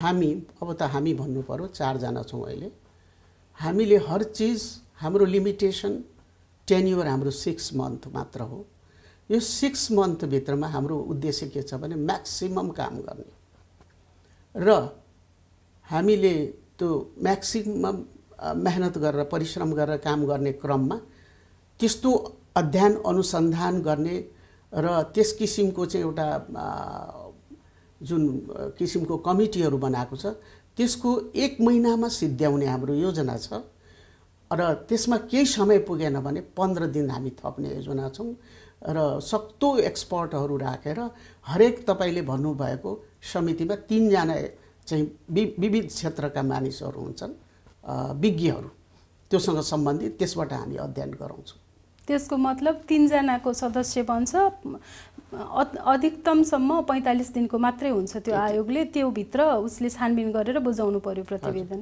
अब त हामी भन्नु पर्यो 4 जना छौं अहिले। हामीले हर चीज हाम्रो लिमिटेसन टेन्युर हाम्रो 6 मन्थ मात्र हो। यो 6 मन्थ भित्रमा हाम्रो उद्देश्य के छ भने म्याक्सिमम काम गर्ने र हामीले त्यो म्याक्सिमम मेहनत गरेर परिश्रम गरेर काम गर्ने क्रममा त्यस्तो अध्ययन अनुसन्धान गर्ने र त्यस किसिमको चाहिँ एउटा जुन किसिमको कमिटीहरू बनाएको छ त्यसको 1 महिनामा सिद्ध्याउने हाम्रो योजना छ र त्यसमा केही समय पुगेन भने 15 दिन हामी थप्ने योजना छौं र सक्दो एक्सपर्टहरू राखेर हरेक तपाईले भन्नु भएको समितिमा 3 जना चाहिँ विविध क्षेत्रका मानिसहरू हुन्छन् विज्ञहरू त्योसँग सम्बन्धित त्यसबाट हामी अध्ययन गराउँछौं। त्यसको मतलब 3 जनाको सदस्य बन्छ अधिकतमसम्म 45 दिनको मात्रै हुन्छ त्यो आयोगले त्यो भित्र उसले छानबिन गरेर बुझाउनु पर्यो प्रतिवेदन।